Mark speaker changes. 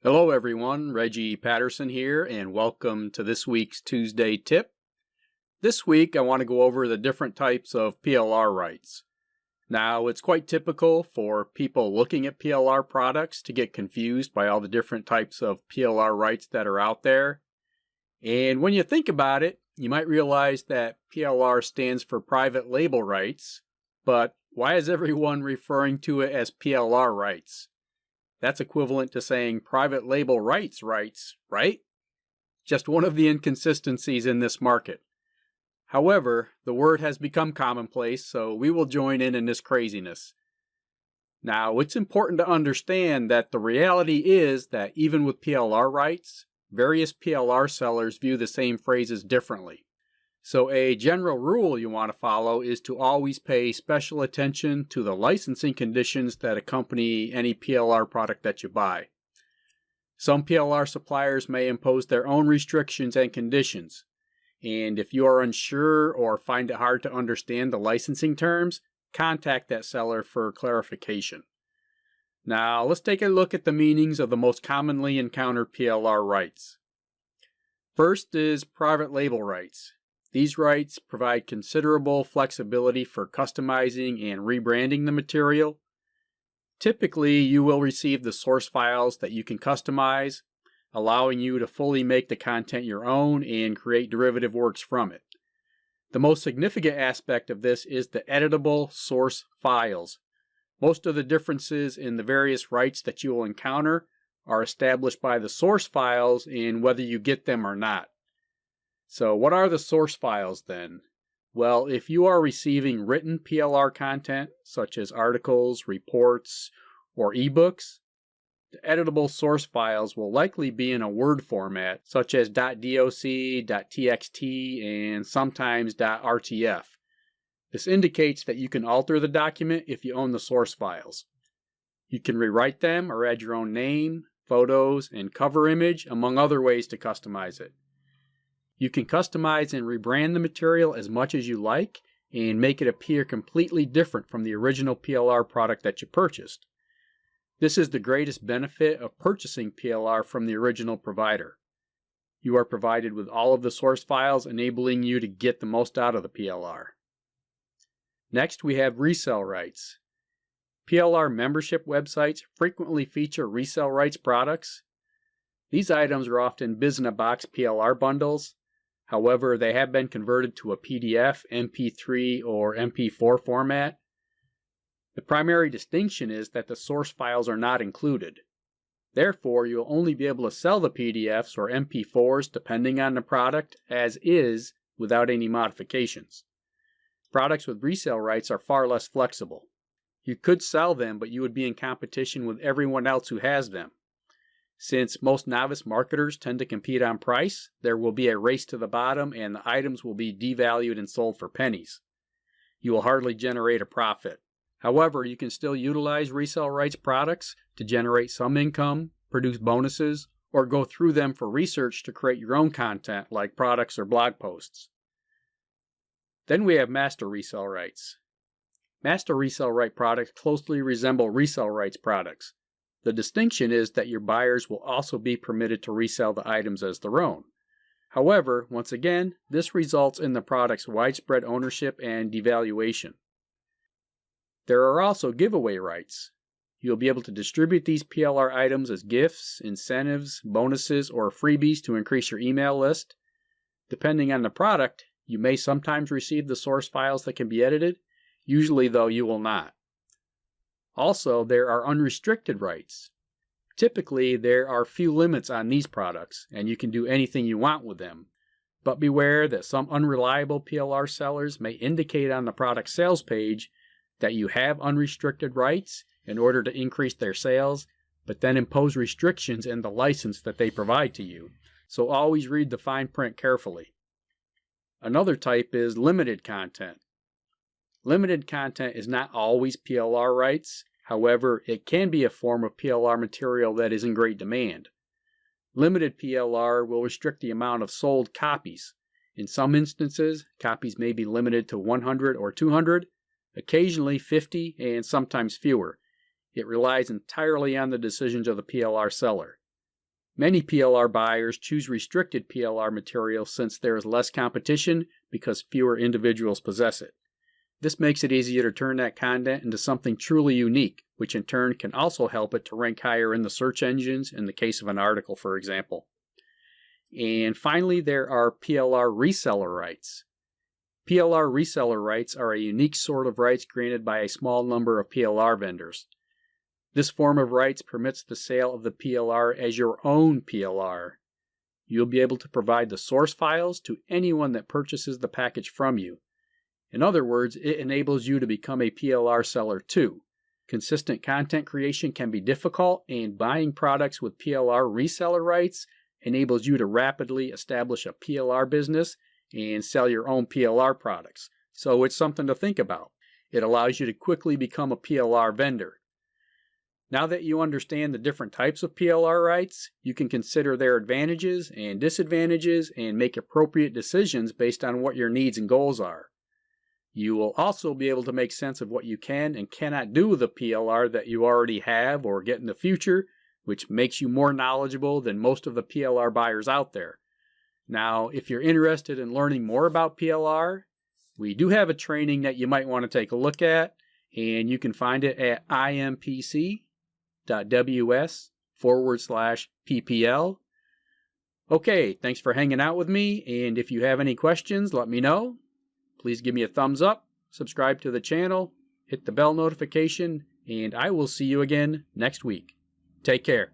Speaker 1: Hello everyone, Reggie Patterson here, and welcome to this week's Tuesday tip. This week I want to go over the different types of PLR rights. Now, it's quite typical for people looking at PLR products to get confused by all the different types of PLR rights that are out there. And when you think about it, you might realize that PLR stands for private label rights, but why is everyone referring to it as PLR rights? That's equivalent to saying private label rights, right? Just one of the inconsistencies in this market. However, the word has become commonplace, so we will join in this craziness. Now, it's important to understand that the reality is that even with PLR rights, various PLR sellers view the same phrases differently. So a general rule you want to follow is to always pay special attention to the licensing conditions that accompany any PLR product that you buy. Some PLR suppliers may impose their own restrictions and conditions, and if you are unsure or find it hard to understand the licensing terms, contact that seller for clarification. Now, let's take a look at the meanings of the most commonly encountered PLR rights. First is private label rights. These rights provide considerable flexibility for customizing and rebranding the material. Typically, you will receive the source files that you can customize, allowing you to fully make the content your own and create derivative works from it. The most significant aspect of this is the editable source files. Most of the differences in the various rights that you will encounter are established by the source files and whether you get them or not. So what are the source files then? Well, if you are receiving written PLR content, such as articles, reports, or ebooks, the editable source files will likely be in a Word format, such as .doc, .txt, and sometimes .rtf. This indicates that you can alter the document if you own the source files. You can rewrite them or add your own name, photos, and cover image, among other ways to customize it. You can customize and rebrand the material as much as you like and make it appear completely different from the original PLR product that you purchased. This is the greatest benefit of purchasing PLR from the original provider. You are provided with all of the source files, enabling you to get the most out of the PLR. Next, we have resale rights. PLR membership websites frequently feature resale rights products. These items are often biz-in-a-box PLR bundles. However, they have been converted to a PDF, MP3, or MP4 format. The primary distinction is that the source files are not included. Therefore, you'll only be able to sell the PDFs or MP4s depending on the product as is without any modifications. Products with resale rights are far less flexible. You could sell them, but you would be in competition with everyone else who has them. Since most novice marketers tend to compete on price, there will be a race to the bottom and the items will be devalued and sold for pennies. You will hardly generate a profit. However, you can still utilize resale rights products to generate some income, produce bonuses, or go through them for research to create your own content like products or blog posts. Then we have master resale rights. Master resale right products closely resemble resale rights products. The distinction is that your buyers will also be permitted to resell the items as their own. However, once again, this results in the product's widespread ownership and devaluation. There are also giveaway rights. You'll be able to distribute these PLR items as gifts, incentives, bonuses, or freebies to increase your email list. Depending on the product, you may sometimes receive the source files that can be edited. Usually, though, you will not. Also, there are unrestricted rights. Typically, there are few limits on these products, and you can do anything you want with them. But beware that some unreliable PLR sellers may indicate on the product sales page that you have unrestricted rights in order to increase their sales, but then impose restrictions in the license that they provide to you. So always read the fine print carefully. Another type is limited content. Limited content is not always PLR rights. However, it can be a form of PLR material that is in great demand. Limited PLR will restrict the amount of sold copies. In some instances, copies may be limited to 100 or 200, occasionally 50, and sometimes fewer. It relies entirely on the decisions of the PLR seller. Many PLR buyers choose restricted PLR material since there is less competition because fewer individuals possess it. This makes it easier to turn that content into something truly unique, which in turn can also help it to rank higher in the search engines in the case of an article, for example. And finally, there are PLR reseller rights. PLR reseller rights are a unique sort of rights granted by a small number of PLR vendors. This form of rights permits the sale of the PLR as your own PLR. You'll be able to provide the source files to anyone that purchases the package from you. In other words, it enables you to become a PLR seller too. Consistent content creation can be difficult, and buying products with PLR reseller rights enables you to rapidly establish a PLR business and sell your own PLR products. So it's something to think about. It allows you to quickly become a PLR vendor. Now that you understand the different types of PLR rights, you can consider their advantages and disadvantages and make appropriate decisions based on what your needs and goals are. You will also be able to make sense of what you can and cannot do with a PLR that you already have or get in the future, which makes you more knowledgeable than most of the PLR buyers out there. Now, if you're interested in learning more about PLR, we do have a training that you might want to take a look at, and you can find it at impc.ws/PPL. Okay, thanks for hanging out with me, and if you have any questions, let me know. Please give me a thumbs up, subscribe to the channel, hit the bell notification, and I will see you again next week. Take care.